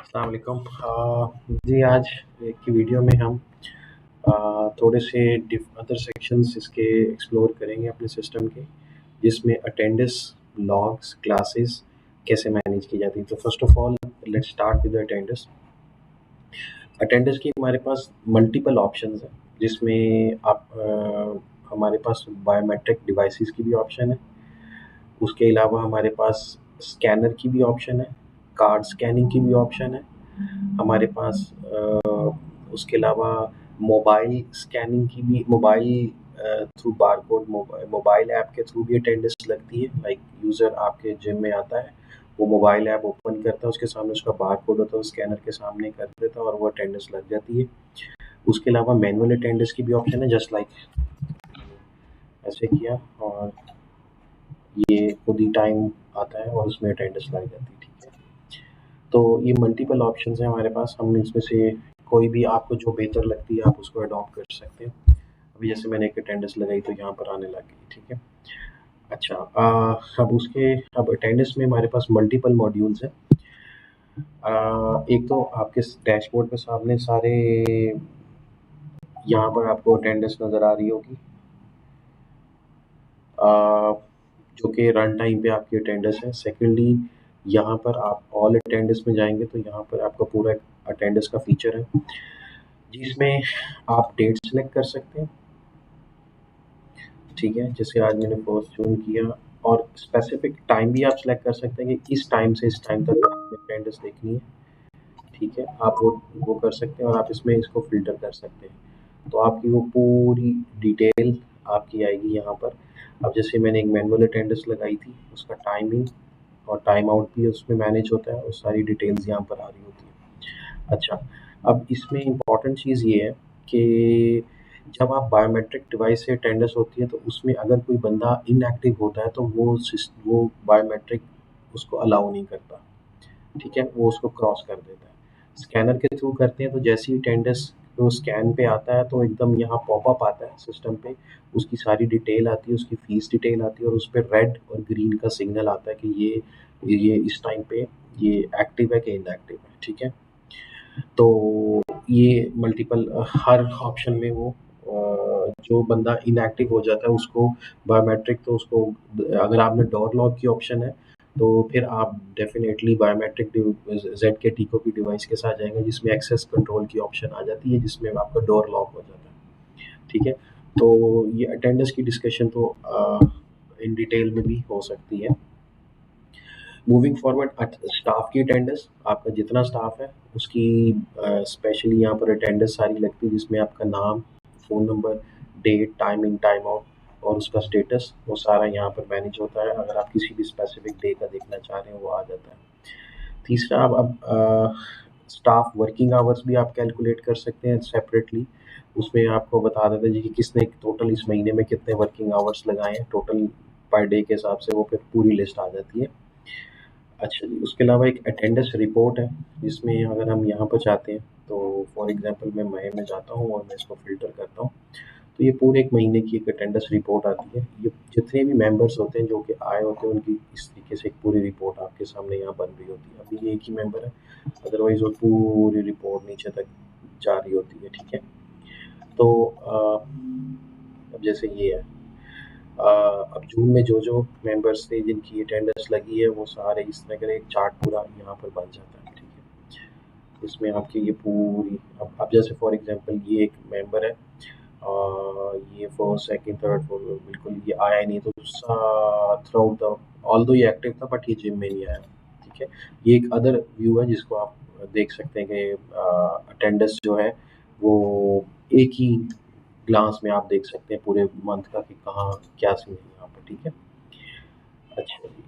अस्सलाम वालेकुम। जी आज की वीडियो में हम थोड़े से अदर सेक्शंस इसके एक्सप्लोर करेंगे अपने सिस्टम के, जिसमें अटेंडेंस, लॉग्स, क्लासेस कैसे मैनेज की जाती है। तो first of all let's start with attendance. Attendance की हमारे पास मल्टीपल ऑप्शंस हैं, जिसमें हमारे पास बायोमेट्रिक डिवाइसेस की भी ऑप्शन है। उसके अलावा हमारे पास स्कैनर की भी ऑप्शन है, कार्ड स्कैनिंग की भी ऑप्शन है हमारे पास। उसके अलावा मोबाइल स्कैनिंग की भी, mobile through barcode, mobile app के थ्रू भी अटेंडेंस लगती है। लाइक यूज़र आपके जिम में आता है, वो मोबाइल ऐप ओपन करता है, उसके सामने उसका बारकोड होता है, वो स्कैनर के सामने कर देता है और वो अटेंडेंस लग जाती है। उसके अलावा मैनुअल अटेंडेंस की भी ऑप्शन है, जस्ट लाइक ऐसे किया और ये खुद ही टाइम आता है और उसमें अटेंडेंस लग जाती है। ठीक है, तो ये मल्टीपल ऑप्शंस हैं हमारे पास। हम इसमें से कोई भी आपको जो बेहतर लगती है आप उसको अडॉप्ट कर सकते हैं। अभी जैसे मैंने एक अटेंडेंस लगाई तो यहाँ पर आने लग गई। ठीक है, अच्छा। अब अटेंडेंस में हमारे पास मल्टीपल मॉड्यूल्स हैं। एक तो आपके डैशबोर्ड पे सामने सारे, यहाँ पर आपको अटेंडेंस नज़र आ रही होगी, जो कि रन टाइम पे आपकी अटेंडेंस है। सेकेंडली, यहाँ पर आप ऑल अटेंडेंस में जाएंगे तो यहाँ पर आपका पूरा अटेंडेंस का फीचर है, जिसमें आप डेट सेलेक्ट कर सकते हैं। ठीक है, जैसे आज मैंने 1 जून किया, और स्पेसिफिक टाइम भी आप सेलेक्ट कर सकते हैं कि इस टाइम से इस टाइम तक आपने अटेंडेंस देखनी है। ठीक है, आप वो कर सकते हैं और आप इसमें इसको फ़िल्टर कर सकते हैं। तो आपकी वो पूरी डिटेल आपकी आएगी यहाँ पर। अब जैसे मैंने एक मैनुअल अटेंडेंस लगाई थी, उसका टाइमिंग और टाइम आउट भी उसमें मैनेज होता है और सारी डिटेल्स यहाँ पर आ रही होती है। अच्छा, अब इसमें इम्पॉर्टेंट चीज़ ये है कि जब आप बायोमेट्रिक डिवाइस से अटेंडेंस होती है तो उसमें अगर कोई बंदा इनएक्टिव होता है तो वो बायोमेट्रिक उसको अलाउ नहीं करता। ठीक है, वो उसको क्रॉस कर देता है। स्कैनर के थ्रू करते हैं तो जैसे ही अटेंडेंस वो स्कैन पे आता है तो एकदम यहाँ पॉपअप आता है सिस्टम पे, उसकी सारी डिटेल आती है, उसकी फ़ीस डिटेल आती है और उस पे रेड और ग्रीन का सिग्नल आता है कि ये इस टाइम पे ये एक्टिव है कि इनएक्टिव है। ठीक है, तो ये मल्टीपल हर ऑप्शन में वो जो बंदा इनएक्टिव हो जाता है उसको बायोमेट्रिक, तो उसको अगर आपने डोर लॉक की ऑप्शन है तो फिर आप डेफिनेटली बायोमेट्रिक जेड के टीको की डिवाइस के साथ जाएंगे, जिसमें एक्सेस कंट्रोल की ऑप्शन आ जाती है, जिसमें आपका डोर लॉक हो जाता है। ठीक है, तो ये अटेंडेंस की डिस्कशन तो इन डिटेल में भी हो सकती है। मूविंग फॉरवर्ड, स्टाफ की अटेंडेंस, आपका जितना स्टाफ है उसकी स्पेशली यहाँ पर अटेंडेंस सारी लगती है, जिसमें आपका नाम, phone number, date, timing, time out और उसका स्टेटस, वो सारा यहाँ पर मैनेज होता है। अगर आप किसी भी स्पेसिफिक डे का देखना चाह रहे हैं वो आ जाता है। तीसरा, अब स्टाफ वर्किंग आवर्स भी आप कैलकुलेट कर सकते हैं सेपरेटली। उसमें आपको बता देते हैं जी कि किसने टोटल इस महीने में कितने वर्किंग आवर्स लगाए हैं, टोटल पर डे के हिसाब से वो फिर पूरी लिस्ट आ जाती है। अच्छा जी, उसके अलावा एक अटेंडेंस रिपोर्ट है, जिसमें अगर हम यहाँ पर चाहते हैं तो फॉर एग्ज़ाम्पल मैं मई में जाता हूँ और मैं इसको फ़िल्टर करता हूँ, तो ये पूरे 1 महीने की एक अटेंडेंस रिपोर्ट आती है। ये जितने भी मेंबर्स होते हैं जो कि आए होते हैं उनकी इस तरीके से एक पूरी रिपोर्ट आपके सामने यहाँ बन रही होती है। अभी ये एक ही मेंबर है, अदरवाइज़ वो पूरी रिपोर्ट नीचे तक जा रही होती है। ठीक है, तो अब जैसे ये है, अब जून में जो मेंबर्स थे जिनकी अटेंडेंस लगी है वो सारे इस तरह का एक चार्ट पूरा यहाँ पर बन जाता है। ठीक है, इसमें आपकी ये पूरी, अब जैसे फॉर एग्जांपल ये एक मेंबर है, ये फर्स्ट, सेकंड, थर्ड, फोर्थ, बिल्कुल ये आया ही नहीं, तो थ्रू आउट द, ऑल्दो ये एक्टिव था बट ये जिम में नहीं आया। ठीक है, ये एक अदर व्यू है जिसको आप देख सकते हैं कि अटेंडेंस जो है वो एक ही ग्लांस में आप देख सकते हैं पूरे मंथ का कि कहाँ क्या सीन है यहाँ पर। ठीक है, अच्छा जी।